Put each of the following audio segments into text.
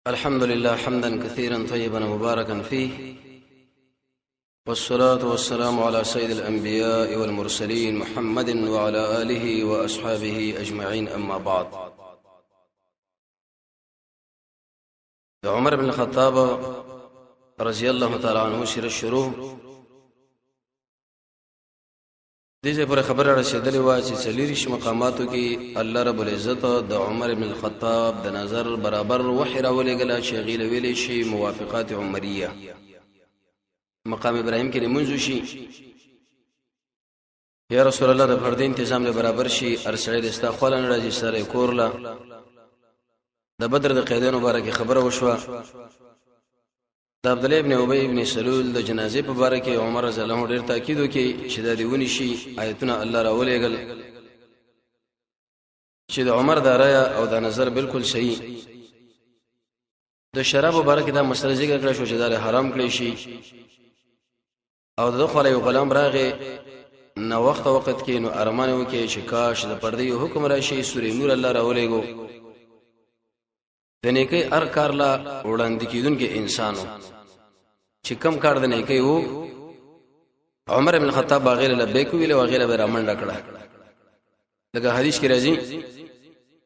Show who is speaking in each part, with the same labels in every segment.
Speaker 1: الحمد لله حمدا كثيرا طيبا مباركا فيه، والصلاة والسلام على سيد الأنبياء والمرسلين محمد وعلى آله وأصحابه أجمعين. أما بعد، عمر بن الخطاب رضي الله تعالى عنه سر الشروع دیجه پر خبره رسیدلې و چې څلورش مقاماتو کې الله رب العزت د عمر بن الخطاب د نظر برابر وحی راولېګل چې غیله ویلې شي موافقات عمریه مقام ابراهیم کې منځو شي. یا رسول الله د فرد تنظیم له برابر شي ارسل استغفارن راځي سره کورلا د بدر د قیدین مبارک خبره وشوه. د عبد الله ابن ابي ابن سلول د جنازې په باره کې عمر رضی الله عنه ډېر تاکید وکړي چې د دیونی شي آیتونه الله راولېګل چې د عمر د رایا او د نظر بالکل صحیح. د شراب مبارک دا مسله ذکر کړه شو چې دا حرام کړی شي او د خپل یو غلام راغې نو وخت کې نو ارمان وکړي چې کاش د پردې حکم راشي سورې نور الله راولېګو د نیکی ار کار لا وړاندې کیدونکو انسانو چې کم کار د نیکی وو عمر بن الخطاب غیر لبیک ویل او غیر به رامنډه کړه. لکه حدیث کې راځي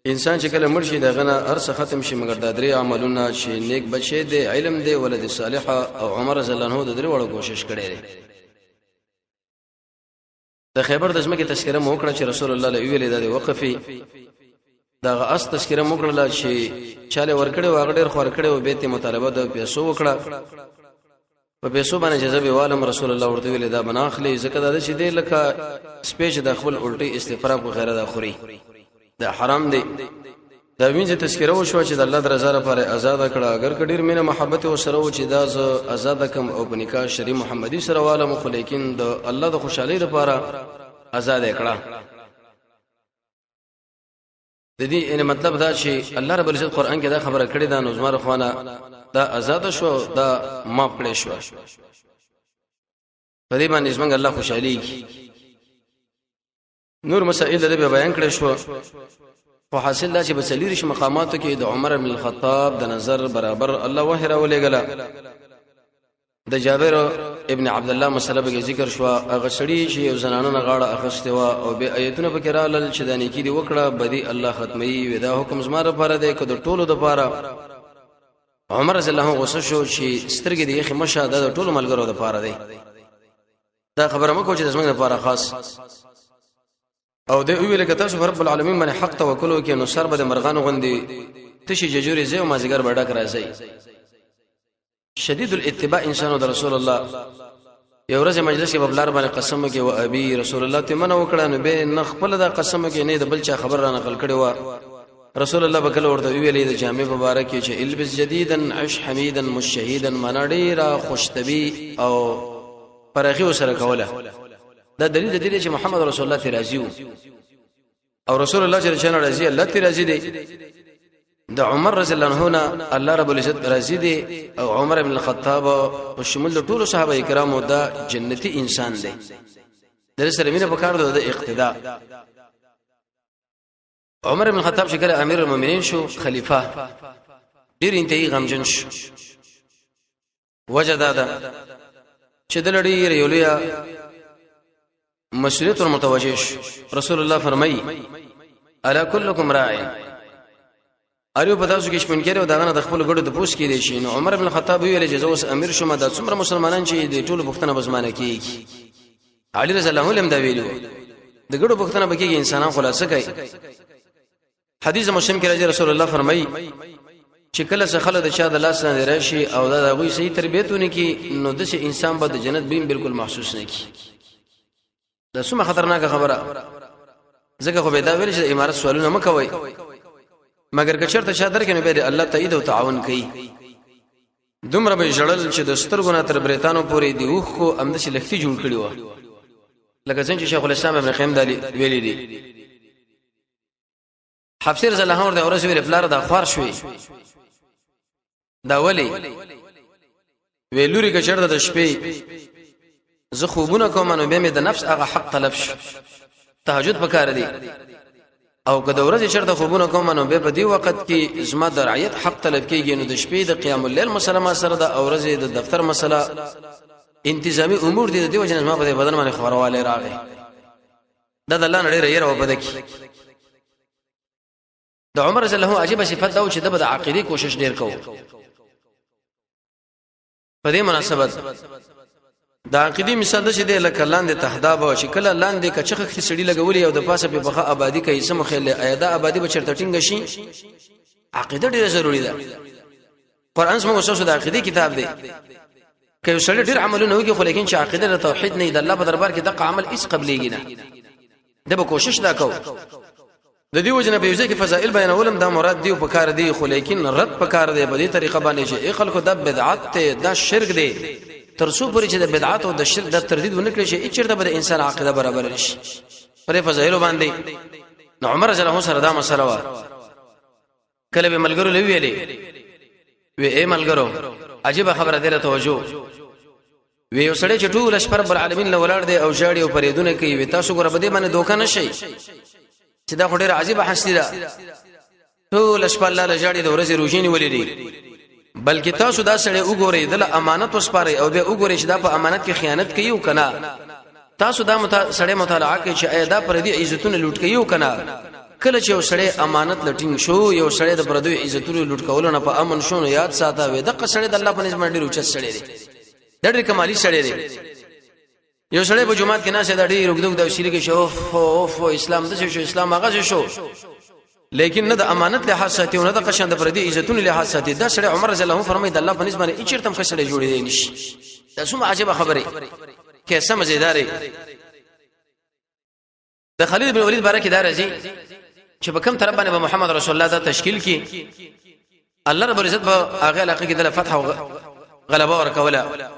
Speaker 1: انسان چې کله مرشي دغه ارس ختم شي مګر د درې عملونه چې نیک بچي دی علم دی ولادت صالحه او عمر رضی الله عنه د درې وړو کوشش کړي. د خیبر د ځمکې تذکره مو کړه چې رسول الله علیه ویل د وقفي دا اس تذکره مو کړل چې چاله ورکړې واغډر خور کړې او بیت مطالبه د پیسو وکړه په پیسو باندې جذب والم رسول الله ورته ویل دا بناخلي زکه دا چې دی لکه سپیش د خپل الټي استفراغ وغیرہ دا خوري دا حرام دی. دا وینځه تذکره وشو چې د الله درزه لپاره آزاد کړه. اگر کډیر مینه محبت او سره و چې دا ز آزاد کم او په نکاح شری محمدي سره والم خو لیکن د الله د خوشحالي لپاره آزاد کړه. د دې ان مطلب دا چې الله رب العزت قران کې دا خبره کړې ده نو زموږ خوانه دا آزاد شو دا ما پړې شو په دې باندې څنګه الله خوشحالي نور مسائل د بیان کړې شو. خو حاصل دا چې بسلیریش مقاماتو کې د عمر بن الخطاب د نظر برابر الله وحی راولېګل. د جابر ابن عبد الله مسله به ذکر شو هغه سړي چې یو زنانه غاړه اخسته و او به آیتونه به کرال چې د نیکی دی وکړه بدی الله ختمي ودا حکم زما لپاره دی کده ټولو د لپاره. عمر رضی الله عنه غوسه شو چې سترګې دی یخ مشه د ټولو ملګرو د لپاره دی. دا خبره مکو چې د زمونږ لپاره خاص او د ویل کته شو رب العالمین باندې حق توکل وکي نو سر به مرغان غوندي تشي ججوري زه او مازیګر بډا راځي. شدید الاتباع انسانو د رسول الله یو ورځ مجلس کې ببلار باندې قسم کې او ابي رسول الله ته منو وکړه نو به نخپل دا قسم کې نه د بل چا خبر را نقل کړي و. رسول الله بکله ورته ویلې د جامع مبارک چې البس جديدا عش حميدا مشهيدا مناډي را خوشتبي او پرخي سره کوله. دا دلیل دی چې محمد رسول الله ته راضي او رسول الله چې چنه راضي الله ته راضي دی. د عمر رضی الله عنه الله رب العزت راضي دی او عمر بن الخطاب او شمول ټول صحابه کرامو دا جنتی انسان دی. در سره مینه پکار ده د اقتداء. عمر بن الخطاب چې کله امیر المؤمنین شو خلیفہ ډیر انتهایی غمجن شو. وجه دا ده چې د لړۍ ریولیا مسؤلیت متوجه شو. رسول الله فرمایي الا كلكم راع اریو په تاسو کې شپون کړي او داغه د خپل ګړو د پوس کې دي شي. نو عمر بن الخطاب ویل چې زوس امیر شوم د څومره مسلمانان چې د ټولو بوختنه بزمانه کیږي. علي رضی الله عنه دا ویلو د ګړو بوختنه بکیږي انسانان خلاصه کوي. حدیث مسلم کې راځي رسول الله فرمایي چې کله څه خلک د چا د لاس نه راشي او دا غوي صحیح تربیتونه کی نو د انسان به د جنت بیم بالکل محسوس نه کی. دا څومره خطرناک خبره ځکه خو به دا ویل چې امارت سوالونه مکوي مگر که چرته شادر کې نه به الله تایید او تعاون کوي. دومره به جړل چې د سترګونه تر بریتانو پورې دی وخ کو امد شي لختي جوړ کړی و لکه څنګه چې شیخ الاسلام ابن قیم دالی ویلي دي. حفصه رضی الله عنها د اورس ویل فلار د خوار شوی دا ولی ویلوري که چرته د شپې زه خوبونه کوم نو به مې د نفس هغه حق طلب شي. تهجد پکار دی او که د ورځې چرته خوبونه کوم نو به په دې وخت کې زما د رعایت حق طلب کیږي نو د شپې د قیام الليل مسلمان سره د او ورځې د دفتر مسله انتظامی امور دي د وجه ما په بدن باندې خبرواله راغی د الله نړۍ رې راو بده کی د عمر رضی الله عجیب صفات دا چې د عقیدې کوشش ډیر کوو په دې مناسبت دا عقیدې مثال د چې د لکه لاندې تهداب او شکل لاندې کچخه کې سړی لګولې او د پاسه په بخه آبادی کوي سم خل ایدا آبادی به چرته ټینګ شي عقیده ډیره ضروری ده قرآن سمو وسوسه د عقیدې کتاب دی که سړی ډیر عملونه وکړي خو لیکن چې عقیده د توحید نه د الله په دربار کې دغه عمل هیڅ قبليږي نه د به کوشش دا کو د دې وجنه به یوځکه فضائل بیانولم دا مراد دی په کار دی خو لیکن رد په کار دی په دې طریقه باندې چې خلکو د بدعت ته د شرک دی ترسو پوری چې د بدعات او د شرک د تردید ونکړي شي چیرته به انسان عقیده برابر نشي پرې فضایل باندې نو عمر رضی الله سره دا مسله وا کله به ملګرو لوي ویلې وی اے ملګرو عجیب خبره ده توجه وی یو سړی چې ټول شپه رب العالمین له ولړ دی او ژاړي او پریدونه کوي وی تاسو ګره بده باندې دوکه نشي چې دا خډیر عجیب حسنی ده ټول شپه الله له ژاړي د ورځې روزینی ولري بلکې تاسو دا سړی وګورئ د امانت وسپارئ او به وګورئ چې دا په امانت کې خیانت کوي او کنه تاسو دا سړی مطالعه کوي چې اېدا پر دې عزتونه لوټ کوي او کنه کله چې یو سړی امانت لټینګ شو یو سړی د پردوی عزتونه لوټ کول نه په امن شو نو یاد ساته وي دغه سړی د الله په نسبت ډیر اوچت سړی دی ډېر کمالي سړی دی یو سړی په جمعات کې نه سي دا ډیر وګدو د شریک شو او اسلام د شو اسلام هغه شو لیکن نه د امانت له حساسیت او نه د قشن د پردي عزتونه له حساسیت دا سړی عمر رضی الله فرمایي د الله په نسبت یې چیرته خسړې جوړې دي نشي دا څومره عجیب خبره کیسه مزیدار د خالد بن ولید بارک دا راځي چې په کوم طرف باندې محمد رسول الله دا تشکیل کی الله رب العزت په هغه علاقه کې د فتح او غلبه ورکوله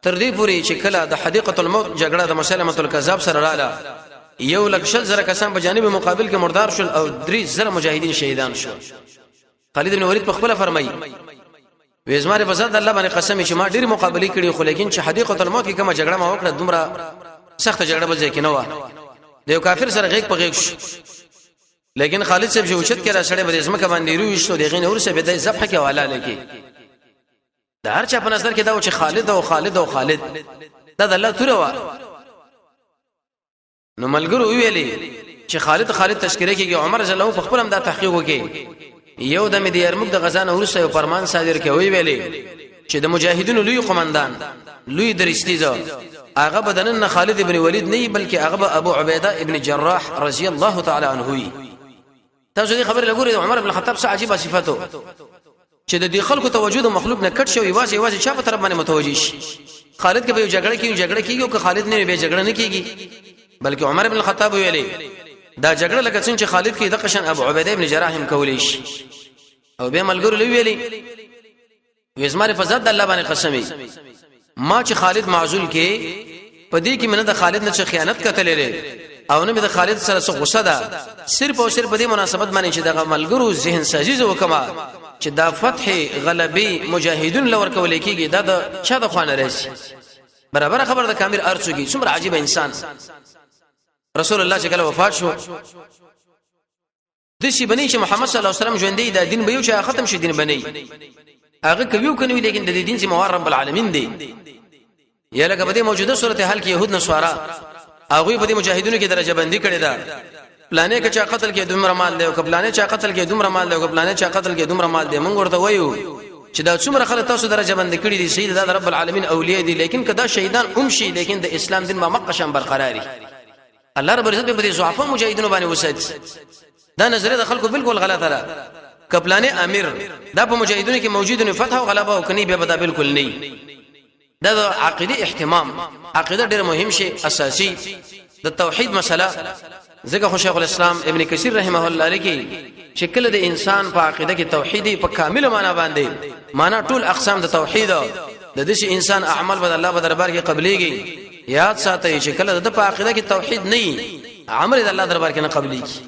Speaker 1: تر دې پوري چې کله د حدیقه الموت جګړه د مسلمه الکذاب سره رااله یو لکشل زره کسان په جانب مقابل کې مردار شول او 3 زره مجاهدین شهیدان شول خالد بن ولید په خپل فرمایي وېزماره فزاد الله باندې قسم چې ما ډېر مقابله کړي خو لیکن چې حدیقه الموت کې کومه جګړه ما وکړه دومره سخت جګړه بل ځای کې نه و د یو کافر سره غیږ په غیږ شو لیکن خالد صاحب چې اوچت کړه سړی به اسمه کې باندې روي شو دغه نور څه به د ذبح کې والا لکی دا هر چا په نظر کې دا و چې خالد او خالد دا د الله تور و نو ملګرو ویلي چې خالد تشکیره کېږي عمر رضی الله په خپل هم دا تحقیق وکړي یو د مدیرمک د غزان ورسره یو فرمان صادر کړي ویلي چې د مجاهدینو لوی قومندان لوی درشتیزه هغه بدنن خالد ابن ولید نه بلکې هغه ابو عبیده ابن جراح رضی الله تعالی عنه وي تاسو دې خبر لګورئ عمر بن الخطاب څه عجیب صفاته چې د دې خلکو توجه د مخلوق نه کټ شو یوازې چا په طرف باندې متوجي شي خالد کې به جګړه کیږي او که خالد نه به جګړه نه کیږي بلکې عمر بن الخطاب ویلي دا جګړه لکه څنګه چې خالد کې د قشن ابو عبیده ابن جراح هم کولی شي او به ملګرو ویلي وزماره فزاد الله باندې قسمي ما چې خالد معزول کې پدې کې منه د خالد نه خیانت کتلې لري او نه د خالد سره څه غصه ده صرف او صرف په دې مناسبت باندې چې د ملګرو ذهن سازي وکما چې دا فتح غلبي مجاهدون لور کولې کېږي دا د چا د خوانه راشي برابر خبر د کامل ارڅوږي څومره عجیب انسان رسول الله چې کله وفات شو د شي بني چې محمد صلی الله علیه وسلم ژوندې دا دین به یو چې ختم شي دین بني هغه کوي کني لیکن د دین چې موار رب العالمین دی یا لکه په دې موجوده صورت حال کې يهود نصارا هغه په دې مجاهدونو کې درجه بندي کړي دا پلانې کې چا قتل کې دومره مال دی او پلانې چا قتل کې دومره مال دی او پلانې چا قتل کې دومره مال دی مونږ ورته وایو چې دا څومره خلک تاسو درجه بندي کړي دي سید د رب العالمین اولیاء دي لیکن کدا شهیدان شي لیکن د اسلام دین ما مقشم برقراري الله رب عزت په دې ضعفا مجاهدینو باندې وسات دا نظریه د خلکو بالکل غلطه ده کپلانې امیر دا په مجاهدینو کې موجود نه فتح او غلبه او کني به بدا بالکل نه دا د عقیده اهتمام عقیده ډېر مهم شی اساسي د توحید مسله ځکه شیخ الاسلام ابن کثیر رحمه الله لکی چې کله د انسان په عقیده کې توحیدی په کامل معنا باندې معنا ټول اقسام د توحید د دې انسان اعمال بد الله په دربار کې قبليږي یاد ساتئ چې کله د په عقیده کې توحید نه عمل د الله دربار کې نه قبليږي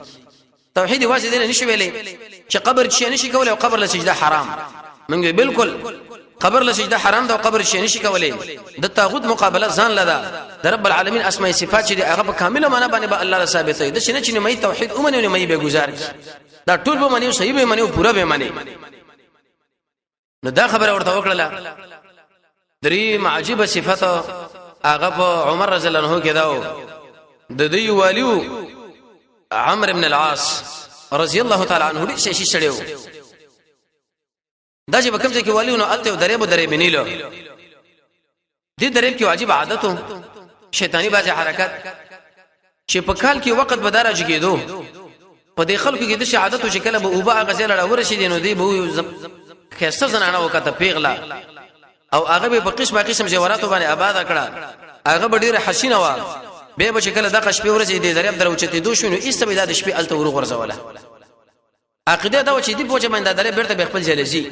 Speaker 1: توحید واجب دی نشي ویلې چې قبر شي نشي کولای او قبر له سجده حرام منګ بالکل قبر له سجده حرام ده او قبر شي نشي کولای د طاغوت مقابله ځان لدا د رب العالمین اسماء صفات چې هغه په کامله معنا باندې به الله ثابتې د شنه چې مې توحید اومنه مې به گزار دا ټول به منیو صحیح به منیو پورا به منی نو دا خبره ورته وکړه درې معجبه صفات هغه په عمر رضی الله عنه کې داو د دې والیو عمرو بن العاص رضی الله تعالی عنہ دې شي شړیو دا چې کوم ځای کې والیونو الته درې بنیلو دې درې کې واجب عادتو شیطانی بازي حرکت چې په کال کې وخت بداره جګیدو په دې خلکو کې د عادتو چې کله به اوبه غزل راور شي نو دې به خسته زنانه وکړه پیغلا او هغه به قسمه قسم جوهرات باندې آباد کړه هغه به ډیره حسینه و به چې کله دغه شپه ورځې دې درې دروچته دو شنو ایسته د شپې الته ور غرزوله عقیده دا و چې دې بوجه باندې درې بیرته به خپل جلزي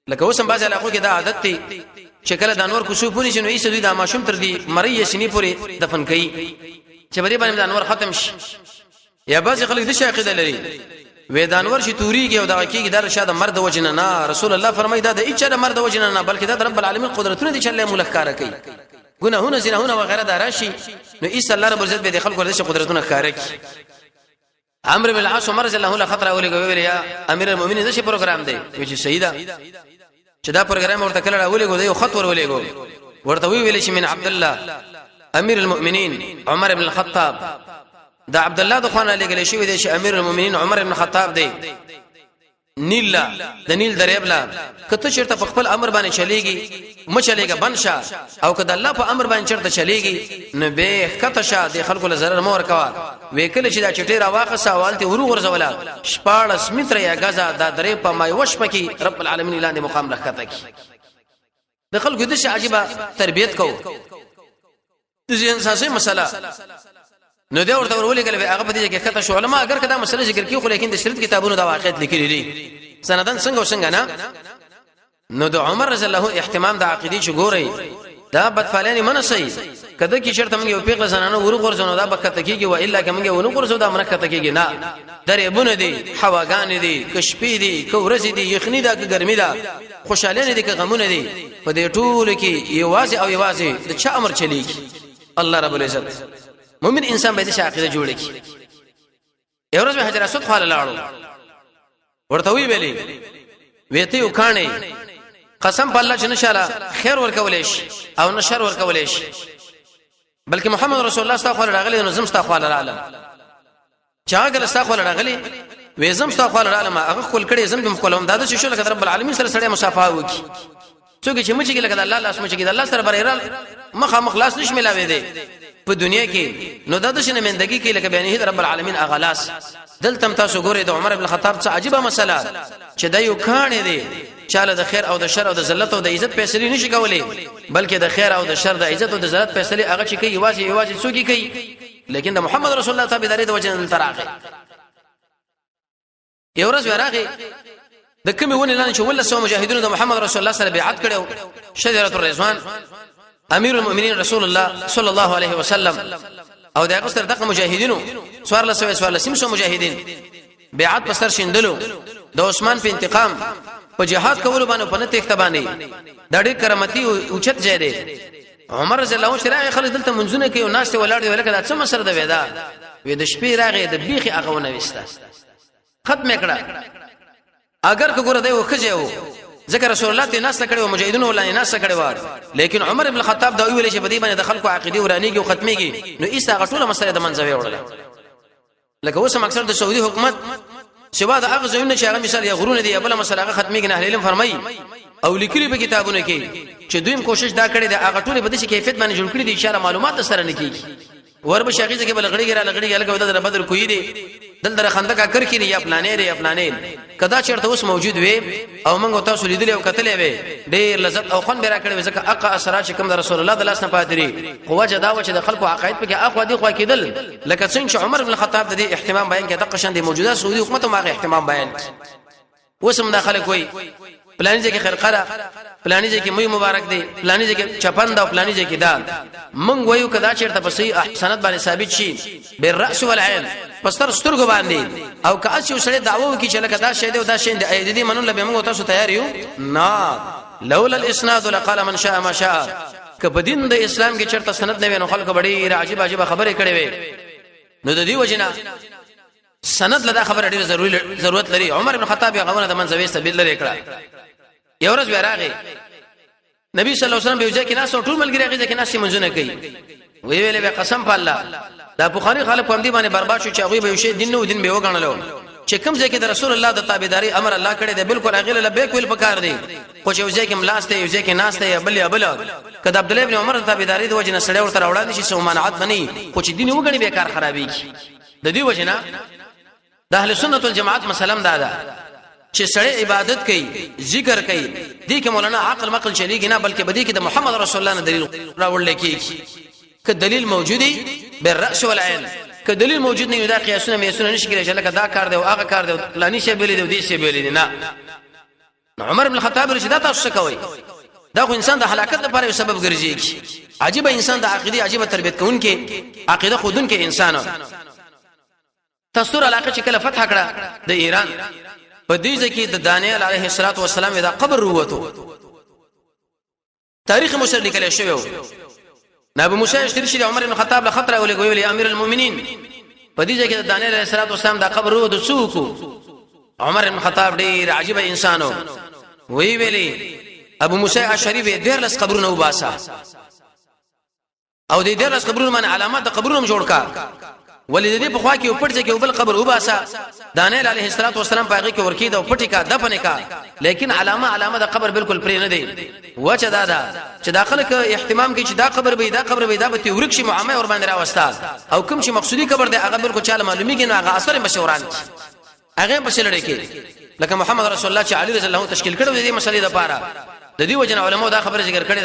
Speaker 1: لکه اوسم باز علاقو کې دا عادت دی چې کله د انور کوسو پونی شنو ایسته دوی د ماشوم تر دې مړی سینې پورې دفن کړي چې بری باندې د انور ختم شي یا باز خلک د عقیده لري وې د انور شي توریږي او دغه کېږي د رشاد مرد وجنه نه رسول الله فرمایي دا د اچ د مرد وجنه نه بلکې د رب العالمین قدرتونه دي چې الله ملک کار کوي ګناهونه زناهونه وغيرها دا راشي نو ایس الله رب عزت به د خلکو د قدرتونه کار کوي عمرو بن العاص عمر رضی الله عنه خطر اولي ویل یا امیر المؤمنین دا شي پروګرام دی چې سیدا چې دا پروګرام ورته کله اولي غو دی خط ور ولې غو ورته ویل شي من عبد الله امیر المؤمنین عمر بن الخطاب دا عبد الله د خوانه لګل شي دی چې امیر المؤمنین عمر بن الخطاب دی نیل د نیل دریبلا کته چیرته په خپل امر باندې چلیږي مچلېګه بنشا او کله الله په امر باندې چیرته چلیږي نو به کته شه د خلکو له zarar مور کوا وکله چې دا چټي را واخه سوالته ورو ورزولا شپاړس متر یا غزا دا درې په مای وش پکې رب العالمین اعلان مقام راخته کی د خلکو د شي عجيبه تربيت کو د ځین اساسي مسله نو دا ورته ورولې کله هغه په دې کې کته شو علما اگر کدا مسله ذکر کیو خو لیکن د شریعت کتابونو دا واقعیت لیکلي دي سندن څنګه وسنګ نه نو د عمر رضی الله اهتمام د عقیدې چې ګوري دا بدفعلانی منسي کده کی شرط موږ یو پیغله زنانه ورو غورځنو دا بکته کیږي و الا که موږ ورو غورځو دا مرکته کیږي نه درې بونه دي حواګان دي کشپی دي کورځ دي یخنی دا ګرمي دا خوشاله دي که غمونه دي په دې ټول کې یوازې او یوازې د چا امر چلیږي الله رب العزت مومن انسان به د عقیده جوړ کی اورز به حجر اسود خاله لاړو ورته وی ویلي ویته یو کانه قسم په الله چې نشاله خیر ورکولې شي او نشر ورکولې شي بلکې محمد رسول الله صلی الله علیه وسلم راغلی نو زم استغفار العالم چا ګل استغفار راغلی وې زم استغفار العالم هغه خپل کړي زم د مخولم دا د شو لکه رب العالمین سره سره مصافحه وکي څوک چې مچ کې لکه الله الله اسمه چې الله سره برېرال مخه مخلاص نش ملاوي دي په دنیا کې نو د شنه مندګي کې لکه بیانې رب العالمین اغلاس دلتم تاسو ګورئ د عمر بن خطاب څخه عجيبه مسله چې د یو کانه دی چاله د خیر او د شر او د ذلت او د عزت فیصله نشي کولای بلکې د خیر او د شر د عزت او د ذلت فیصله هغه چې کوي یوازې څوک کوي لیکن د محمد رسول الله تابعداري د وجه تراغه یو ورځ ورغه د کومې ونی لاندې چې ول سو مجاهدونو د محمد رسول الله سره بیعت کړو شجره الرضوان امیر المؤمنین رسول الله صلی الله علیه وسلم او دغه سره دغه مجاهدینو سوار له سیمسو مجاهدین بیعت په سر شیندلو د عثمان په انتقام په جهاد کولو باندې په نته اختبانی د ډېر کرامتي او اوچت ځای دی عمر رضی الله عنه شرای خلک دلته منځونه کوي او ناس ته ولاړ دی ولکه دا څه مسره ده ودا وې د شپې راغې د بیخي اغونه وستا ختم کړه اگر وګوره دی وخځه و ذکر رسول الله ته ناس کړي او مجاهدونو ولای ناس کړي وار لیکن عمر ابن الخطاب دا ویل چې بدی باندې د خلکو عقیده ورانیږي او ختميږي نو ایسه غټوله مسله د منځوي وړل لکه اوس اکثر د سعودي حکومت شوا د هغه زمونه چې هغه مثال یا غرونه دی بل مسله هغه ختميږي نه علم فرمایي او لیکلي په کتابونو کې چې دویم کوشش دا کړی د هغه ټوله په دې کیفیت باندې جوړ کړی دي اشاره معلومات سره نه کیږي وربه شاګیزه کې بلغړی ګره لغړی لګو د بدر کوی دی دلته خندقه کړ کړي یا پلانې دی پلانې کدا چیرته اوس موجود وي او موږ تاسو لیدل او کتلې وي ډېر لذت او خون بیره کړی ځکه اقا اسرار چې کوم د رسول الله د لاس نه پاتري قوه جدا و چې د خلکو عقاید په کې اخو دي خو کېدل لکه څنګه عمر بن الخطاب د دې اهتمام بیان کې د قشن د موجوده سعودي حکومت او ماغه اهتمام بیان وسم داخله کوي پلاني ځکه خرقره پلاني ځکه مې مبارک دی پلاني ځکه چپند او پلاني ځکه دا مونږ وایو کدا چیرته په صحیح احسانات باندې ثابت شي بالراس والعين پستر سترګو باندې او که اسی سره دعوه وکي چې لکه دا شی دی او دا شی دی اې دې منون لبه موږ تاسو تیار یو نه لولا الاسناد لقال من شاء ما شاء که په دین د اسلام کې چرته سند نه وینو خلک بډې عجیب عجیب خبره کړي وي نو د دې وجنه سند لدا خبره ډیره ضرورت لري عمر بن خطاب هغه د منځوي سبیل لري کړه یو ورځ ورغه نبی صلی الله علیه وسلم به ځکه ناس ټول ملګری هغه ځکه ناس منځونه کوي وی ویلې به قسم په الله دا بخاری خلک هم دي باندې برباد شو چې هغه به شی دین نو دین به وګڼلو چې کوم ځکه د رسول الله د تابعداري امر الله کړی دی بالکل هغه له به کول پکار دی خو چې ځکه ملاسته یو ځکه ناشته یا بل کله عبد الله ابن عمر د تابعداري د وجنه سړی ورته راوړل شي سمانعت بني خو چې دین وګڼي به کار خرابي د دې وجنه د اهل سنت والجماعت مسلم دا چې سړی عبادت کوي ذکر کوي دې کې مولانا عقل مقل چلیږي نه بلکې بدی کې د محمد رسول الله نه دلیل راوړل کیږي که دلیل موجودی بالراس والعين که دلیل موجود نه دا قیاسونه مې سونه نشي کېږي چې لکه دا کار دی او هغه کار دی پلاني شی بیل دی او دې شی بیل دی نه عمر بن الخطاب رضی تاسو کوي دا خو انسان د هلاکت لپاره سبب ګرځي عجیب انسان د عقیده عجیب تربیت کوونکې عقیده خودون کې انسان تاسو علاقه چې کله فتح کړه د ایران په دې ځکه د دانیال علیه السلام دا قبر وروته تاریخ مصر لیکل شوی ابو موسی اشتری عمر بن خطاب له خطر او ویل امیر المؤمنین په دې ځکه د دانیال علیه السلام دا قبر وروته څوک عمر بن خطاب ډیر عجیب انسانو وی ویلي ابو موسی اشعری به ډیر لس قبرونه وباسا او دې ډیر لس قبرونه باندې علامات د قبرونو جوړ کا ولې دې په خوا کې پټ ځکه بل قبر وباسا دانیال علیه السلام په هغه کې ورکید او پټی کا دفن کا لیکن علامه د قبر بالکل پرې نه دی وچه دادا چې داخله کې اهتمام کې چې دا قبر به دا به ورک شي معامه ور باندې راوستل او کوم چې مقصودی قبر دی هغه بالکل چاله معلومیږي نو هغه اثر مشوران هغه په شلړې کې لکه محمد رسول الله چې علی رضی الله تشکیل کړو دې مسلې لپاره د دې وجنه علماء دا خبره ذکر کړې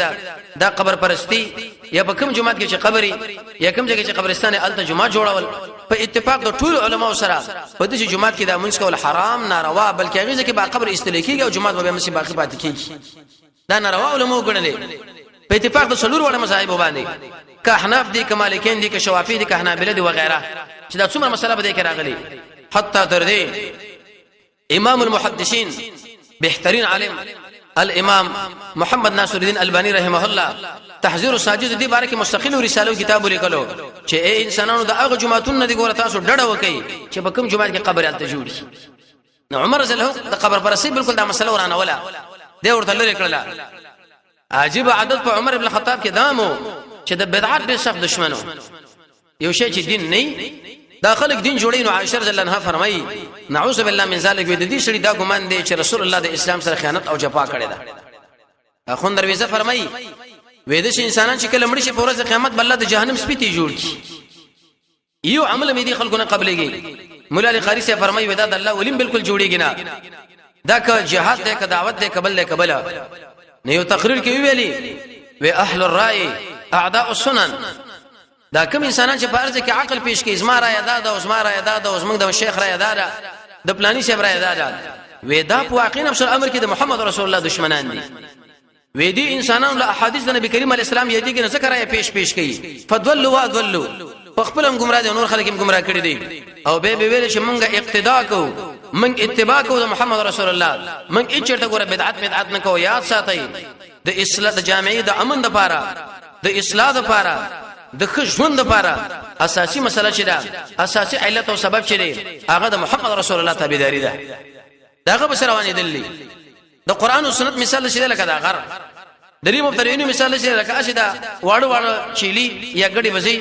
Speaker 1: دا قبر پرستی یا په کوم جماعت کې چې قبري یا کوم ځای کې چې قبرستان الته جماعت جوړول په اتفاق د ټول علماء سره په دې جماعت کې دا منځ کول حرام ناروا بلکې هغه ځکه با قبر استلیکيږي او جماعت به مسی باقی پاتې کیږي دا ناروا علماء ګڼلې په اتفاق د څلور علماء مذاهب باندې که احناف دي که مالکین دي که شوافی دي که حنابلة دي وغيرها چې دا څومره مسله به کې راغلي حتی تر دې امام المحدثین بهترین عالم الامام محمد ناصر الدين الباني رحمه الله تحذير الساجد دي باره کې مستقل رساله کتاب لیکلو چې اے انسانانو د هغه جماعتونو دي ګوره تاسو ډډه وکي چې په کوم جماعت کې قبر الته جوړي نو عمر رضی الله د قبر پرستی بالکل دا مسله ورانه ولا دی ورته لري کړل عجیب عادت په عمر ابن الخطاب کې دامو چې د بدعت به سخت دشمنو یو شی چې دین نه داخلك دین جوړین او عائشہ رضی الله عنها فرمایي نعوذ بالله من ذلک د دې شړي دا ګمان دی چې رسول الله د اسلام سره خیانت او جفا کړی دا اخون درویزه فرمایي وې د انسانان چې کله مړ شي په ورځ قیامت بل د جهنم سپیتی جوړ کی یو عمل مې دي خلکونه قبلېږي مولا علی قاری سے فرمایي ودا د الله ولیم بالکل جوړیږي نه دا که جهاد ده که دعوت ده قبل ده قبل نه یو تقریر کې ویلي و اهل الرای اعداء السنن دا کوم انسانان چې فرض کې عقل پیش کې ازمار ادا ده او ازمار ادا ده او زمنګ د شیخ را ادا ده د پلاني شیخ را ادا ده و دا په واقع نفس امر کې د محمد رسول الله دشمنان دي و دي انسانانو له احادیث د نبی کریم علی السلام یې دي کې ذکر را پیش کوي فضلوا وادلوا خپلم گمراه دي نور خلک هم گمراه کړي دي او به ویل چې مونږه اقتدا کو مونږ اتباع کو د محمد رسول الله مونږ اچته ګوره بدعت نه کو یاد ساتي د اصلاح د جامعي د امن د پاره د اصلاح د پاره د خښوند لپاره اساسي مسله چې ده اساسي علت او سبب چې دی هغه د محمد رسول الله تابعداري ده داغه بس روانې دلی د قران او سنت مثال شي لکه دا غر درې مبتدیینو مثال شي لکه اشدا واړو چيلي یا غړي وزي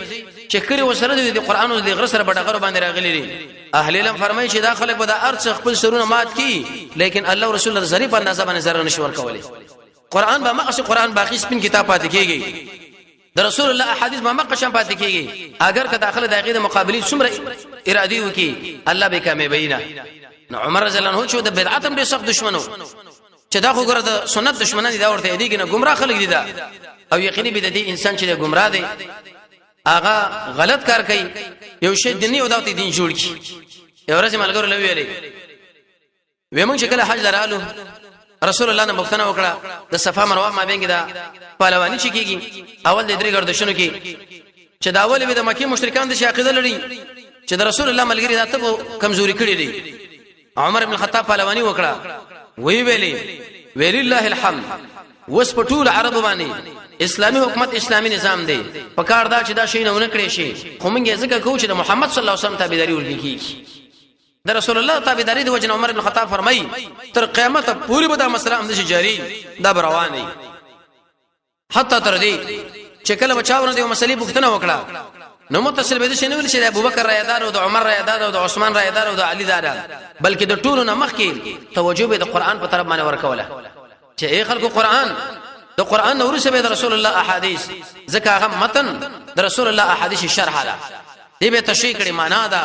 Speaker 1: چې کړي وسره د قران او د غر سره بډغره باندې راغلي دي اهل علم فرمایي چې دا خلک به د ارث خپل سرونه مات کی لیکن الله او رسول الله ظریف اندازه باندې زره نشور کولای قران به مقصد قران باقی سپین کتاب پاتې کیږي د رسول الله احادیث ما مقشم پاتې کیږي اگر که داخله د عقیده مقابلی څومره ارادي وکي الله به کامیابینا نو عمر رضی الله عنه چې د بدعت هم ډېر سخت دشمنو چې دا خو ګره د سنت دشمنان دي دا ورته دي کنه گمراه خلک دي دا او یقیني بدعتي انسان چې گمراه دی هغه غلط کار کوي یو شی دیني او د دین جوړ کی یو ورځ ملګرو لوي ویلي ومن چې کله حج درالو رسول الله نه مختنه وکړه د صفا مروه مابین کې دا پهلوانی چې کیږي اول د درې ګردشونو کې چې دا اول به د مکی مشرکان د عقیده لري چې د رسول الله ملګری ذاته کمزوري کړی دي عمر ابن الخطاب پهلوانی وکړه وی ویلی الله الحمد وس په ټول عرب باندې اسلامي حکومت اسلامي نظام دی په کار دا چې دا شی نه ونکړي شي خو موږ ځکه کوو چې د محمد صلی الله علیه وسلم تابعداري ورکړي د رسول الله تابعداري د وجه عمر ابن الخطاب فرمایي تر قیامت پوری به دا مسله هم د جاری دا روانه حتی تر دې چې کله بچاونه د مسلې پوښتنه وکړه نو متصل به شي نه ویل چې ابو بکر رایدار او د عمر رایدار او د عثمان رایدار او د علی دار بلکې د ټولو نه مخکې توجه به د قران په طرف باندې ورکوله چې ای خلکو قران د قران نور سره د رسول الله احادیث ځکه هغه متن د رسول الله احادیث شرح ده دې به تشریح کړي معنا ده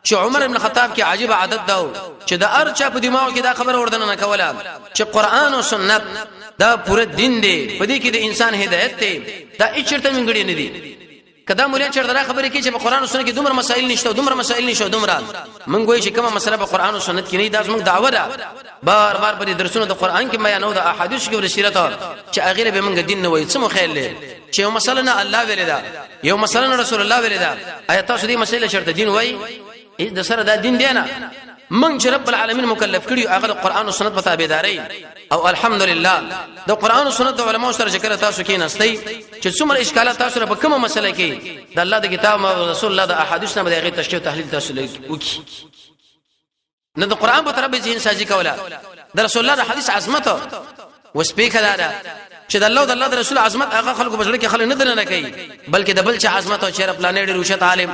Speaker 1: چې عمر ابن خطاب کې عجیب عادت ده چې د ارچا په دماغ کې دا خبر وردن نه کوله چې قران او سنت دا پوره دین دی په دې کې د انسان هدایت دی دا اچرته منګړي نه دي کدا مولیا چرته خبرې کې چې په قران او سنت کې دومره مسائل نشته دومره مونږ وایي چې کومه مسله په قران او سنت کې نه دا زموږ دعوه ده بار بار په درسونو د قران کې بیانو د احادیث کې ورسیرت چې اغه به مونږ دین نه وایي څه مخیل له چې یو مسله نه الله ویل دا یو مسله نه رسول الله ویل دا آیات تاسو دې مسله چرته دین وایي د سره دا دین دی نه من چې رب العالمین مکلف کړي هغه قرآن او سنت په تابعداري او الحمدلله د قرآن او سنت علماء سره ذکر تاسو کې نستي چې څومره اشکالات تاسو په کومه مسله کې د الله د کتاب او رسول الله د احادیث نه به تشریح او تحلیل تاسو وکي نه د قرآن په طرف به ځین سازي کوله د رسول الله د حدیث عظمت وسپیخه ده چې د الله او د الله د رسول عظمت هغه خلکو بشړه کې خلک نه درنه کوي بلکې د بل چا عظمت او چیرې پلانې ډېر روشت عالم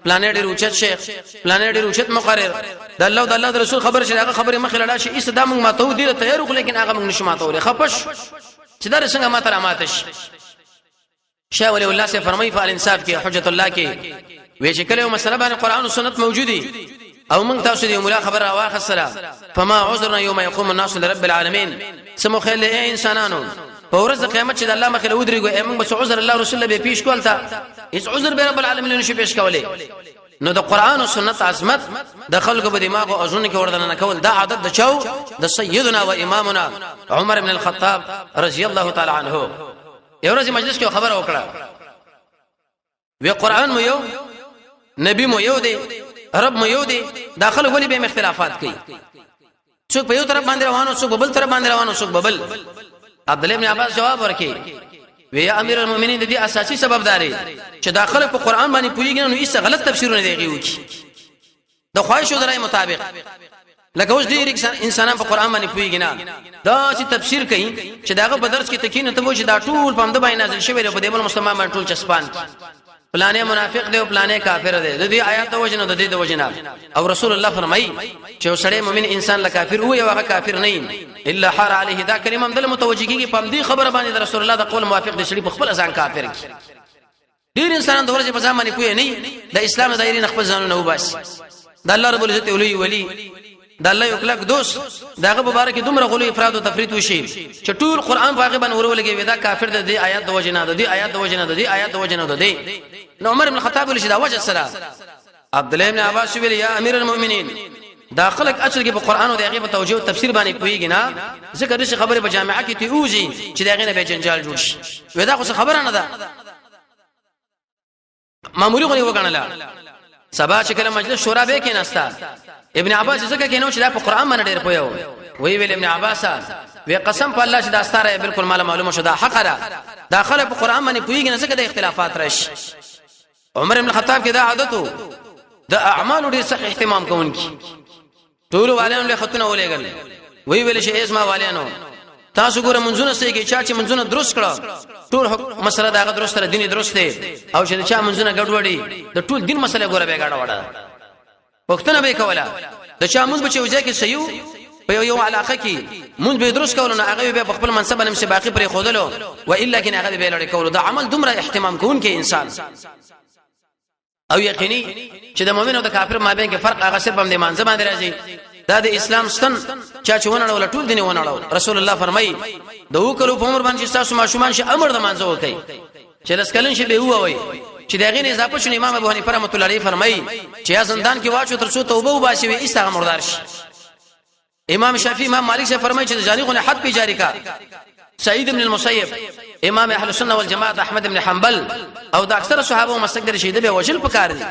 Speaker 1: پلانې ډېر روشت شیخ پلانې ډېر روشت مقرر د الله او د الله د رسول خبر شي هغه خبره مخې لړا شي ایست د موږ ماتو دي تیار وکړو لیکن هغه موږ نشو ماتو خپش چې دا څنګه ماته راماتش شاه ولی الله سے فرمایي فعل انصاف کې حجت الله کې وی چې کله مسله باندې قران او سنت موجودي او موږ تاسو دې مولا خبر واخصله فما عذرنا يوم يقوم الناس لرب العالمين سمو خل اي انسانانو په ورځ قیامت چې د الله مخې له ودرېږي موږ بس عذر الله رسول الله به پیش کولتا هیڅ عذر به رب العالمین نشي پیش کولای نو د قران او سنت عظمت د خلکو په دماغ او اذن کې وردن نه کول دا عادت د چاو د سیدنا و امامنا عمر بن الخطاب رضی الله تعالی عنه یو ورځ مجلس کې خبر وکړه وی قران مو یو نبی مو یو دی رب مو یو دی داخله ولې به اختلافات کوي څوک په یو طرف باندې روانو څوک په بل طرف باندې روانو څوک په بل عبد الله ابن عباس جواب ورکړي وی امیر المؤمنین د دې اساسي سبب داري چې داخله په قران باندې پوریږي نو هیڅ غلط تفسیرونه دیږي وکي د خواهش او درای مطابق لکه اوس ډیر انسانان په قران باندې پوریږي نه دا چې تفسیر کوي چې داغه په درس کې تکینه ته وایي دا ټول په همد باندې نازل شوی دی په دې بل مسلمان باندې ټول چسپان پلانې منافق دی او پلانې کافر دی د دې آیات د وجنه د دې د وجنه او رسول الله فرمایي چې سړی مؤمن انسان له کافر وي او هغه کافر نه الا حار عليه دا کلمه د متوجهيږي په دې خبره باندې د رسول الله د قول موافق دي سړي په خپل ځان کافر کی ډیر انسانان د ورځې په ځان باندې کوی نه د اسلام د دایره خپل ځانونه وباس د الله رب العزت ولي د الله یو کلک دوست داغه مبارک دومره غلو افراد او تفرید وشي چې ټول قران باغ باندې ورولګي ودا کافر د دې آیات د وجنه د دې آیات د وجنه د دې آیات د وجنه د دې نو عمر بن الخطاب ولې دا وجه سره عبد الله بن عباس ویل یا امیر المؤمنین داخلك اصل کې په قران او دغه په توجیه او تفسیر باندې پويږي نه ذکر دې خبره په جامعه کې ته اوږي چې دغه نه به جنجال جوړ شي ودا خو خبره نه ده معمولی غوړي وګڼله سبا چې کله مجلس شورا به کې نستا ابن عباس څنګه کینو چې دا په قران باندې ډېر پویو وی ویل ابن عباس وی قسم په الله چې دا ستاره بالکل معلومه شوه دا حق را داخله په قران باندې پویږي نه څنګه د اختلافات راشي عمر بن الخطاب کې دا عادتو د اعمال ډېر سخت اهتمام کوونکی ټول واليانو له خطونه ولېګل وی ویل شي اسما واليانو تاسو ګوره منځونه سي کې چا چې منځونه درست کړه ټول مسله دا درست تر دیني درست دی او چې چا منځونه ګډوډي د ټول دین مسله ګوره به ګډوډه وختونه به کوله د چا منځ بچي وځي کې سيو په یو علاقه کې منځ به درست کول نه هغه به خپل منصب نه مشه باقي پرې خودلو و الا کین هغه به لړ کول دا عمل دومره اهتمام کوونکی انسان او یقیني چې د مؤمن او د کافر مابین کې فرق هغه صرف هم د منځ باندې راځي دا د اسلام ستن چا چې ونه ول ټول دین ونه ول رسول الله فرمایي د وکړو په عمر باندې تاسو ماشومان شي امر د منځ وکي چې لسکلن شي به وای چې دغه نه اضافه شون امام ابو حنیفه رحمۃ اللہ علیہ فرمایي چې زندان کې واچو تر څو توبه وباسي وي ایسه مردار شي امام شافعي امام مالک سے فرمایي چې جاری غو نه حد په جاری کا سعید ابن المسیب امام اهل السنه والجماعه احمد ابن حنبل او د اکثر صحابه مسلک در شهید به وجل پکار دي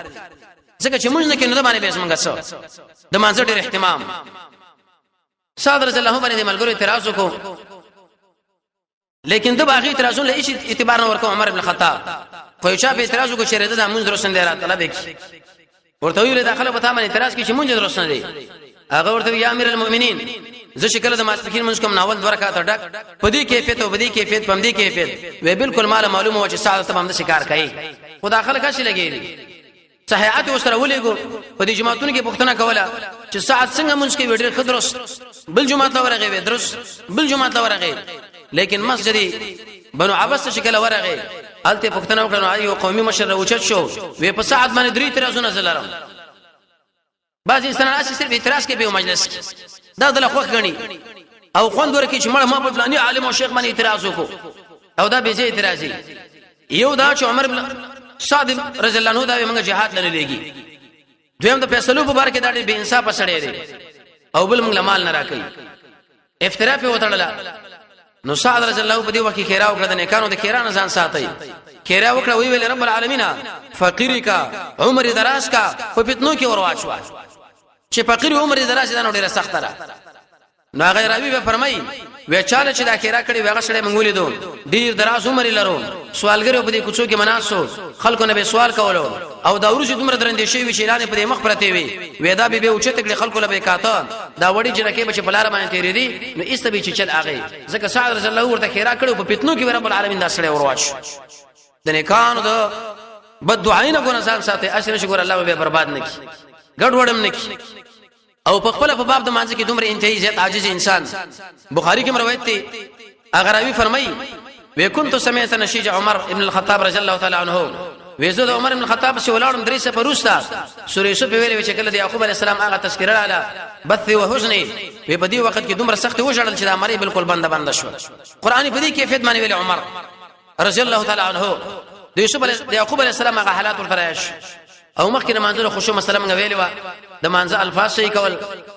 Speaker 1: ځکه چې موږ نه کینو د باندې به اسمنګ څو د منځ ډېر اهتمام صادر رضی الله باندې ملګرو اعتراض وکړو لیکن د باغی اعتراضونه هیڅ اعتبار نه ورکو عمر ابن الخطاب خو یو چا په اعتراض وکړ چې رده د منځ درست نه راته طلب وکړي ورته ویل داخله په تامه اعتراض کوي چې منځ درست نه دی هغه ورته یا امیر المؤمنین زه شکل د ماسپخین منځ کوم ناول دوه رکعات ډک په دې کیفیت او په دې کیفیت په دې کیفیت وی بالکل مال معلومه و چې ساعت تمام د شکار کوي خو داخله کښ لګیږي صحیحات وسره ولېګو په دې جماعتونو کې پښتنه کوله چې ساعت څنګه منځ کې وډیر خدرس بل جماعت ورغه وې درس بل جماعت ورغه لیکن مسجد بنو عباس شکل ورغه الته پښتنه وکړو یو قومي مشر اوچت شو وې په ساعت باندې درې اعتراضونه زلرم بعض انسانان اسی صرف اعتراض کوي په مجلس کې دا د لخوا غني او خوند ورکړي چې ما په فلاني عالم او شیخ باندې اعتراض وکړو او دا به زه اعتراضي یو دا چې عمر بن سعد رضی الله عنه دا موږ جهاد لنه لګي دویم د فیصلو په بار کې دا ډېر بے انصاف سره دی او بل موږ مال نه راکړي افتراء په وتړل نو سعد رضی الله په دې وخت کې خیره وکړه د نیکانو د خیره نه ځان ساتي خیره وکړه وی ویل رب العالمین فقیر کا عمر دراز کا په فتنو کې ورواچو چې فقیر عمر دراز دا ډیره سخت را نو غیر ابي به فرمایي و چاله چې دا خیره کړي وغه سره منګولې دو ډیر دراز عمر لرو سوالګر په دې کوڅو کې مناسو خلکو نه به سوال کولو او دا ورځ دومره درندې شي وی شیلانه په دې مخ پرته وي ودا به اوچته کړي خلکو له به کاته دا وړي جنکه به په لار باندې تیرې دي نو ایسته به چې چل اغه ځکه سعد رضی الله ورته خیره کړو په فتنو کې رب العالمین دا سره ورواچ د نیکانو د بد دعاینه ګونه ځان ساتي اشره شکر الله به برباد نه کی ګډ وډم نه کی او په خپل په باب د مانځ کې دومره انتهایی زیات عاجز انسان بخاری کې روایت دی اغراوی فرمایي وکنت سمعت نشيج عمر ابن الخطاب رضی الله تعالی عنه وزد عمر ابن الخطاب چې ولاړم درې سفر وروسته سورې یوسف ویلې چې کله د یعقوب علی السلام هغه تذکرہ علی بث و حزن په دې وخت کې دومره سخت وژړل چې د مری بالکل بند شو قرآنی په دې کیفیت باندې ویل عمر رضی الله تعالی عنه د یعقوب علی السلام هغه حالات ورتراش او مخکې منځله خشوع مسله موږ ویلې و د منځه الفاظ صحیح کول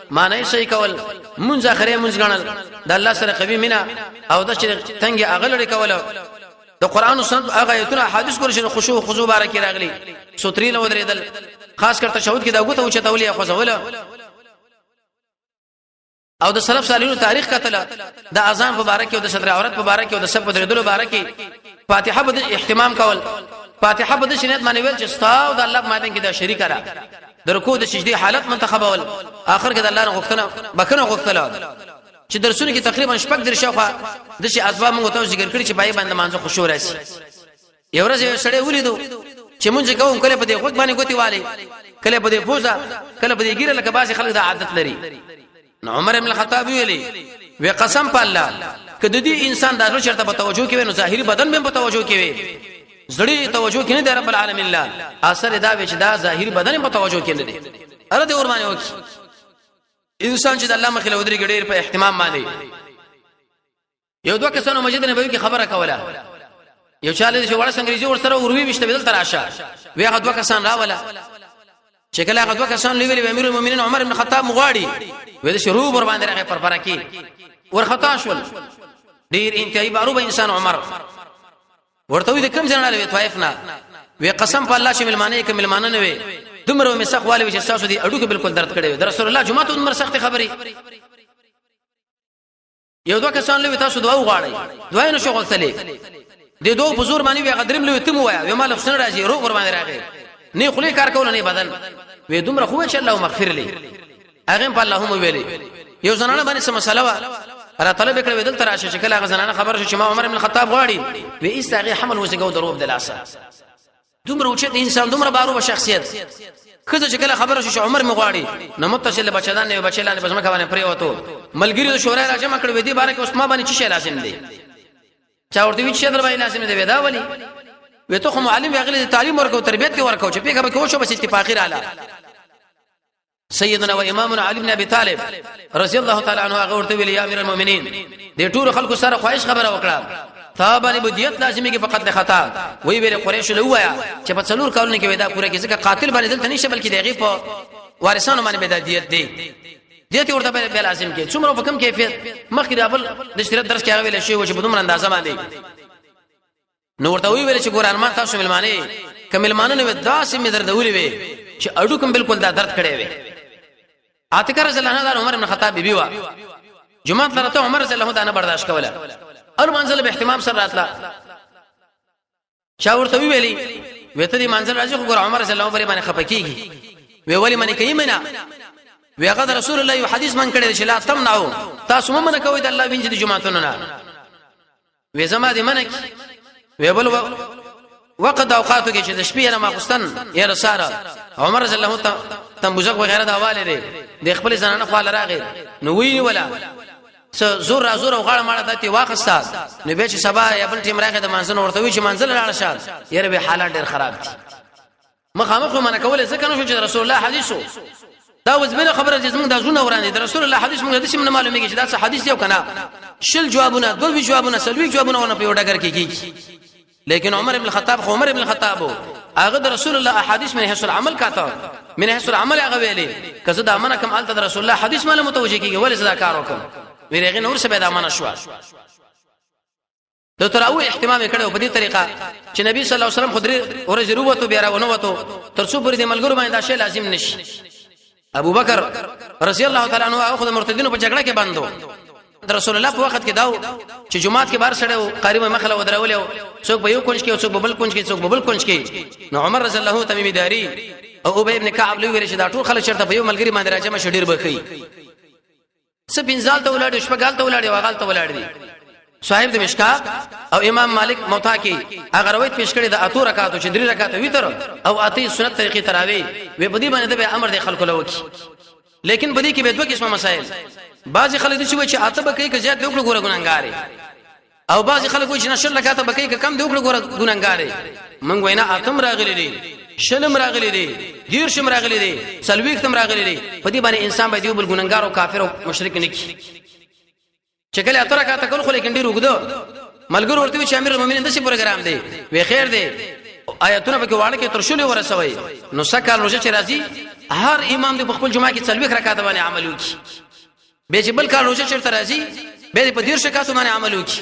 Speaker 1: معنی صحیح کول منځ اخره منځ غنل د الله سره قوي مینا او د څنګه اغلړې کول د قران او سنت هغه ایتونه حدیث ګور شنو خشوع خضوع بارکه راغلي ستري له ودرېدل خاص کر تشهود کې دا غوته او چتولې خوځول او د سلف صالحینو تاریخ کتل د اذان مبارک او د صدر عورت مبارک او د سب درېدل مبارک فاتحه بده اهتمام کول فاتحه بده شنیت باندې ویل چې استاو د الله ماده کې دا شریک را د رکوع د سجدي حالت منتخبول اخر کې د الله غوښتنه بکنه غوښتله چې درسونه کې تقریبا شپږ درشوخه د شي اسباب موږ ته ذکر کړی چې پای باندې مانځه خشوع راشي یو ورځ یو سړی ولیدو چې مونږ کوم کله په دې خود باندې ګوتی والي کله په دې پوزا کله په دې ګیره لکه باسي خلک د عادت لري نو عمر ابن الخطاب ویلي وی قسم په الله کله دې انسان د چرته په توجه کې نو ظاهري بدن به په توجه کې وي زړی توجه کې نه دی رب العالمین الله اثر دا وچ دا ظاهري بدن په توجه کې نه دی اره دې ور باندې وکی انسان چې د الله مخې له ودرې ګډیر په اهتمام باندې یو دوه کسانو مسجد نبوي کې خبره کوله یو چاله چې وړ څنګه ور سره وروي وشته بدل تراشه وی هغه دوه کسان راوله چې کله هغه دوه کسان لویل امیر المؤمنین عمر بن الخطاب مغواړي وې د شروع ور باندې راغی پر فرکی ور خطا شول ډیر انتهایی معروف انسان عمر ورته وی د کوم ځای نه وی طائف نه وی قسم په الله چې ملمانه کې ملمانه نه وي دمر مې سخت والي چې تاسو دي اډو کې بالکل درد کړي د رسول الله جمعه عمر سخت خبري یو دوه کسان لوي تاسو دعا وغواړي دعا نه شو غلطلې د دوه بزرګ باندې وی غدرم لوي تم وایا وی مال حسن راځي روغ ور باندې راغی نه خلی کار کول نه بدن وی دومره خو ان شاء الله مغفر لي اغه په اللهم ویلي یو زنانه باندې سم مساله را طلب کړو دل تراشه شکل هغه زنانه خبر شو چې ما عمر بن الخطاب غواړي وی استغه حمل وسګو دروب دلاسه دومره اوچت انسان دومره بارو شخصیت کله چې کله خبر شو عمر مغواړي نو متصل بچدان نه بچلانه بسمه کوي پرې وته ملګری د شورای راځم کړو دې باره کې اوس ما باندې چې شی لازم دی چا ورته وی چې در باندې لازم دی ودا ولي وې ته خو معلم یغلی تعلیم ورکو تربیت ورکو چې پیګه به کوشو بس اتفاقی رااله سيدنا وامامنا علي بن ابي طالب رضی الله تعالی عنه هغه ورته ویل یا امیر المؤمنین دې ټول خلکو سره خواهش خبره وکړه ثابانی بدیت لازمي کې فقط خطا وی ویل قریش له وایا چې په څلور کارونه کې ودا پوره کې ځکه قاتل باندې دلته نشه بلکې دغه په وارثانو باندې بدیت دی دته ورته به لازم کې څومره په کم کیفیت مخکې د خپل د اشتراک درس کې هغه ویل شي چې په دومره اندازه باندې نو ورته ویل چې ګوران ما تاسو ملمانه کملمانه نه داسې می دردولې وي چې اډو کوم بالکل دا درد کړي وي عاتکه رضی الله عنه عمر بن خطاب بیبي وا جمعه لرته عمر رضی الله عنه برداشت کوله اور منزل به اهتمام سره راتله شاورته ویلي وته دي منزل راځي خو عمر رضی الله عنه باندې خپکیږي وی ولی منی کوي منا وی هغه رسول الله یو حدیث من کړی چې لا تمنعوا تاسو ممنه کوي د الله وینځ د جمعهتون نه وی زما دي منک وی بل وقت اوقاتو کې چې د شپې نه ماخستن یا رساره عمر رضی الله عنه تنبوزق وغیرہ دا والے دي د خپل زنانه خپل راغی نو وی ولا زور او غاړه ماړه دته واخستا نو به چې سبا یا بل ټیم راغی د منځنه ورته وی چې منځل لاړ شاد یره به حالات ډیر خراب دي مخامخ من کوله ځکه نو چې رسول الله حدیثو دا وزمنه خبره چې زموږ د ژوند ورانه د رسول الله حدیث موږ د سیمه معلومیږي چې دا څه حدیث یو کنه شل جوابونه دوه جوابونه سلوي جوابونه ونه په یو ډګر کې کیږي لیکن عمر ابن الخطاب خو عمر ابن الخطاب هغه د رسول الله احادیث من حيث العمل کاته من حيث العمل هغه ویلي کزه د امانه کم الته رسول الله حدیث مله متوجه کیږي ولې زدا کار وکم ویریغه نور څه به د امانه شو د تراوی اهتمام کړو په دې طریقه چې نبی صلی الله علیه وسلم خدري ورځ وروته بیا راونه وته ترڅو پر دې ملګرو باندې دا شی لازم نشي ابو بکر رضی الله تعالی عنہ هغه د مرتدینو په جګړه کې باندې رسول الله په وخت کې داو چې جمعات کې بار سره قریب مخله ودرولې څوک په یو کونج کې څوک په بل کونج کې څوک په بل کونج کې نو عمر رضی الله تمیم داری او ابي ابن كعب لوي ورشي دا ټول خلک چرته په یو ملګری باندې راځم شډیر بخي سپینځال ته ولاړ شپګال ته ولاړ واغال ته ولاړ دي صاحب د مشکات او امام مالک موطا کې هغه روایت پیش کړی د اتو رکعاتو چې 3 رکعات ویتر او اتی سنت طریقې تراوی وې په دې باندې د امر د خلکو لوکي لیکن بدی کې به دوه قسمه مسائل بعضی خلک دي چې اته به کوي که زیات وکړو ګوره ګناګاري او بعضی خلک وایي چې نشل لکاته به کوي که کم دی وکړو ګوره ګناګاري مونږ وینا اتم راغلي دي شلم راغلي دي دیرشم راغلي دي سلويختم راغلي دي په دې باندې انسان به دی بل ګناګار او کافر او مشرک نه کی چې کله اتره کا تکل خو لیکن ډیر وګدو ملګر ورته چې امیر المؤمنین د څه پروګرام دی وی خیر دی آیاتونه به واړه کې ترشل ورسوي نو سکه روزه چې راځي هر امام د خپل جمعه کې څلوي رکعات باندې عمل وکړي به چې بل کال روزه چرته راځي به په دیر شکاتو باندې عمل وکړي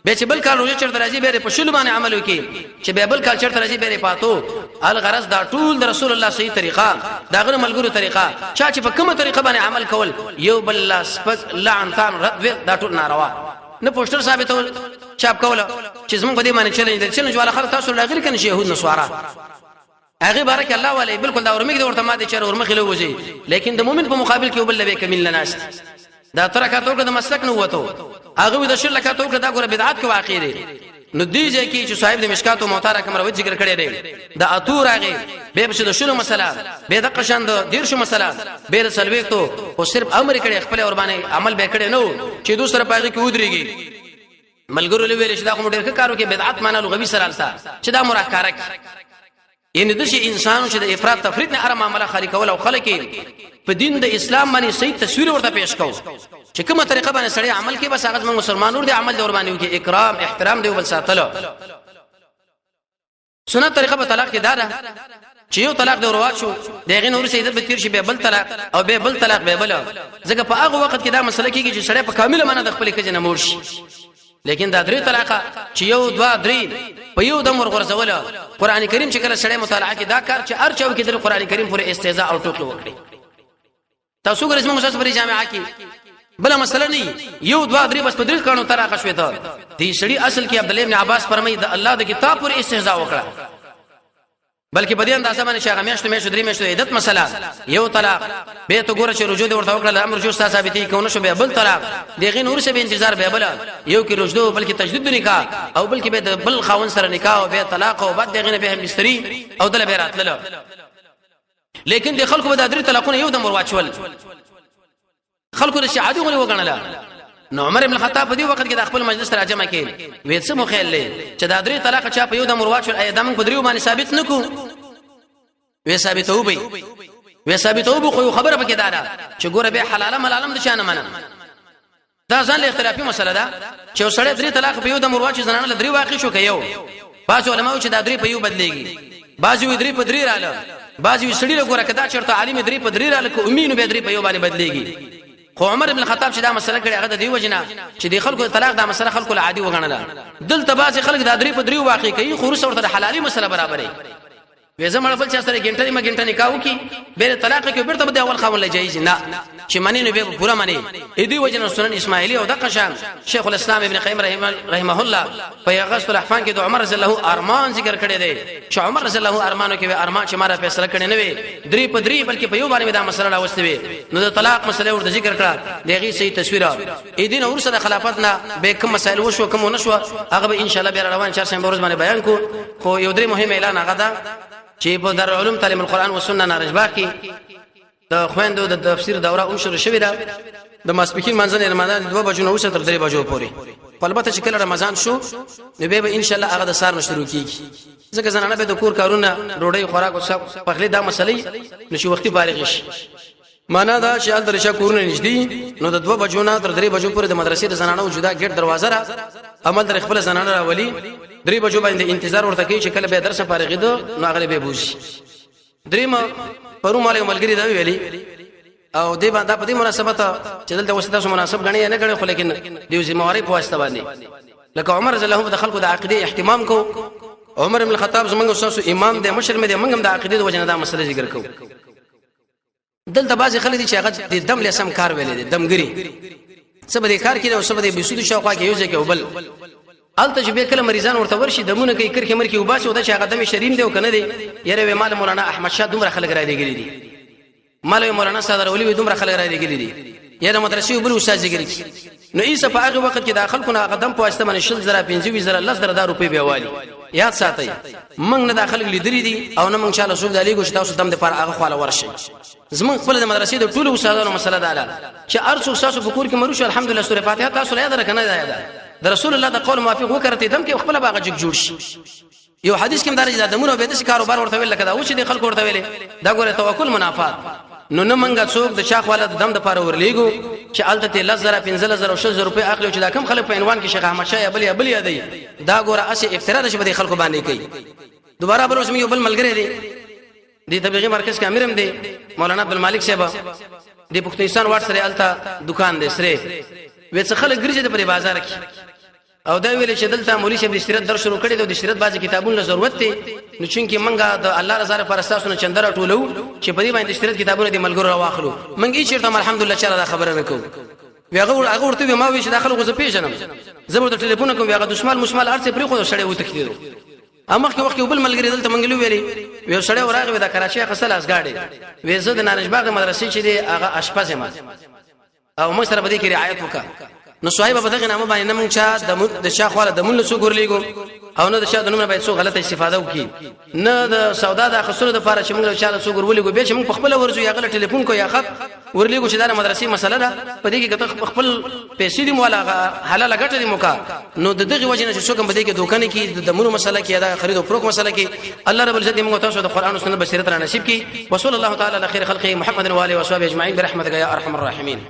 Speaker 1: به چې بل کال روزه چرته راځي به په شل باندې عمل وکړي چې به بل کال چرته راځي به پاتو الغرض دا ټول د رسول الله صحیح طریقه دا غره ملګرو طریقه چې په کومه طریقه باندې عمل کول یو بل الله سپک لعنتان رد دا ټول ناروا نه پوسټر ثابتول چاپ کول چې زموږ په دې باندې چیلنج والا خلک تاسو لاغیر کنه يهود نسوارا هغه بارک الله علی بالکل دا ورمګ د ورته ماده چر ورمخ له وځي لیکن د مؤمن په مقابل کې وبل به کمل لناست دا ترکاتو د مسلک نه وته هغه د شر لکاتو دا ګوره بدعت کې واقع دي نو دې ځکه چې صاحب د مشکات او موطا رقم راوځي ذکر کړی دی دا اتو راغی به په د شنو مسله به د قشان د دیر شو مسله به د سلويختو او صرف امر کړي خپل اور باندې عمل به کړي نو چې دوسر پاږي کې ودرېږي ملګرو له ویل چې دا کوم ډېر کارو کې بدعت معنا لغوي سره السا چې دا مراکارک ان د شي انسان چې د افراط تفرید نه ارم عمله خالق ول او خلق په دین د اسلام باندې صحیح تصویر ورته پیش کو چې کومه طریقه باندې سړی عمل کوي بس هغه مسلمانور دی عمل دی ور باندې کې اکرام احترام دی ول ساتلو سنت طریقه په طلاق کې دارا چې یو طلاق دی ورواچ شو دغه نور سیدت به تیر شي به بل طلاق او به بل طلاق به بل ځکه په هغه وخت کې دا مسله کېږي چې سړی په کامل معنی د خپل کجنه مور شي لیکن دا درې طلاقه چې یو دوا درې په یو دم ورغورځول قران کریم چې کله سړی مطالعه کې دا کار چې ارچاو کې د قران کریم پر استهزاء او ټوکل وکړي تاسو ګرځم مسله پر جامعه کې بل مسله نه یو دوا درې بس په درې کانو طلاق شوې ته دې سړی اصل کې عبد الله ابن عباس فرمایي د الله د کتاب پر استهزاء وکړه بلکې په دې اندازه باندې شاغه میاشتو درې میاشتو عدت مسله یو طلاق به تو ګوره چې رجوع دې ورته وکړه امر جو ثابتي کونه شو به بل طلاق دغه نور څه به انتظار به بل یو کې رجوع بلکې تجدید نکاح او بلکې به بل خاون سره نکاح او به طلاق او بعد دغه نه به مستری او دل به راتلل لیکن د خلکو به د درې طلاقونه یو دم ورواچول خلکو د شعادي غوړي وګڼله نو عمر ابن الخطاب په دې وخت کې د خپل مجلس راجمه کې وې څه مخېل چې دا درې طلاق چا په یو د مرواچ ايدم په دریو باندې ثابت نکو وې ثابتو به خو خبره پکې دارا چې ګوره به حلاله ملالم د چانه منه دا ځان له اختلافي مسله ده چې سړی درې طلاق په یو د مرواچ زنانه له درې واقع شو کيو بعض علماء چې دا درې په یو بدلېږي بعض وی درې په درې رااله بعض وی سړی له ګوره کدا چرته عالم درې په درې رااله کو امینو به درې په یو باندې بدلېږي خو عمر ابن الخطاب چې دا مسله کړي هغه د دی وجنه چې د خلکو طلاق دا مسله خلکو العادي وګڼله دلته بعض خلک دا درې په درې واقع کوي خو رسول ورته حلالي مسله برابرې وې زمړ خپل چې سره ګنټه ما ګنټه نکاو کی به طلاق کې بیرته به اول خاون له جایز نه چې معنی نو به پورا معنی دې وجنه سنن اسماعیلی او د قشان شیخ الاسلام ابن قیم رحمه الله په غسل الاحفان کې د عمر رضی الله ارمان ذکر کړی دی چې عمر رضی الله ارمانو کې ارمان چې ماره فیصله کړي نه وي درې په درې بلکې په یو باندې دا مسله راوستي وي نو د طلاق مسله ورته ذکر کړه دغه صحیح تصویر دین اورسه د خلافت نه به کوم مسائل وشو کوم نشو هغه به ان شاء الله بیا روان 4 شنبه ورځ باندې بیان کو خو یو درې مهم اعلان هغه دا چې په دارالعلوم تعلیم القرآن و سنت نارنجباغ کې د خويندو د تفسیر دوره انشر شوې ده د ماسپخین منځنۍ رمضان 2 بجو نه وسه تر 3 بجو پورې البته چې کله رمضان شو نو به ان شاء الله هغه د سار نه شروع کیږي ځکه زنانه به د کور کارونه ډوډۍ خوراک او سب پخلي دا مسلې نشي وختي فارغ شي معنا دا چې ال درشه کورونه نږدې نو د 2 بجو نه تر 3 بجو پورې د مدرسې د زنانو جدا ګټ دروازه را عمل در خپل زنانه راولي 3 بجو باندې انتظار ورته کوي چې کله به درس فارغ دو نو هغه به بوزي دریم پرو مالې ملګری دا ویلي او دې باندې په دې مناسبت چې دلته وسته سو مناسب غني نه غني خو لیکن دیو ذمہواری په واسطه باندې لکه عمر رضی الله عنه د خلکو د عقیده اهتمام کو عمر بن الخطاب زمونږ استاد امام دی مشر مې دی موږ هم د عقیده د وجنه دا مسله ذکر کوو دلته بعض خلک دي چې هغه د دم لسم کار ویلې دي دمګری څه به کار کړي او څه به بيسود شوقه کې یو ځکه وبل الته چې به کله مریضان ورته ورشي دمونه کوي کرخه مرکی وباسي او د هغه دم شریم دی او کنه دی یره مال مولانا احمد شاه دومره خلک را دیګری دي مال مولانا صدر ولی دومره خلک را دیګری دي یره مدرسې وبل استاد ذکر کی نو ایسه په هغه وخت کې داخل کو نه قدم په واسطه باندې شل زره 25 زره الله زره روپے به والی یاد ساتي موږ نه داخل لیدری دي او نه موږ ان شاء الله سوق دالی کو تاسو دم د پر هغه خاله ورشي زمون خپل د مدرسې د ټولو استادانو مسله ده چې ارڅو تاسو په کور کې مروش الحمدلله سوره فاتحه تاسو یاد راکنه ده د رسول الله د قول موافق وکړته دم کې خپل باغ جګ جوړ شي یو حدیث کې مدارج د دمونو به د کاروبار ورته ویل کده او چې د خلکو ورته ویل دا ګوره توکل منافات نو نه منګه څوک د شاخ والا دم د پاره ورلیګو چې الته لزره 15000 او 6000 روپے اخلي چې دا کم خلک په عنوان کې شیخ احمد شاه بل یادي دا ګوره اسی افترا د شبه خلکو باندې کوي دوباره بل اوس یو بل ملګری دی د تبلیغي مرکز کې امیرم دی مولانا عبد المالک صاحب د پښتونستان واټ سره الته دکان دی سره وڅ خلک ګرځي د بازار کې او دا ویل چې دلته مولوی صاحب د اشتراط در شروع کړي د اشتراط بعضی کتابونو له ضرورت دی نو چې منګه د الله رضا لپاره اساسونه چندر ټولو چې په دې باندې اشتراط کتابونه د ملګرو واخلو منګي چې ته الحمدلله چې دا خبره نکوه هغه ورته ما وی چې داخله غوځ پیژنم زموږ د ټلیفون کوم هغه دشمال مشمال ارڅ پرې خو سړی و تکلیدو اما کې وخت بل ملګری دلته منګلو ویلي یو سړی وراغه د کراچي خصل اسګاډي وې زه د نارنجباغ مدرسې چې دی هغه اشپز ما او موږ سره به دې کې رعایت وکړه نو صاحب په دغه نامه باندې موږ چا د شاخ والا د مونږ څو ګورلېګو او نه د شاده نومره باید څو غلطه استفاده وکړي نه د سودا د خصوصو د لپاره چې موږ چا څو ګورلېګو به چې موږ خپل ورزو یا غلط ټلیفون کو یا خط ورلېګو چې دا مدرسې مسله ده په دې کې کته خپل پیسې دی مولا حلال غټه دی موکا نو د دغه وجه نه چې څوک په دې کې دوکانې کې د مونږ مسله کې دا خرید او فروخت مسله کې الله رب العزت موږ تاسو د قران او سنت بصیرت را نصیب کړي وصلی الله تعالی علی خیر خلقه محمد و علیه و صحبه اجمعین برحمتک یا ارحم الراحمین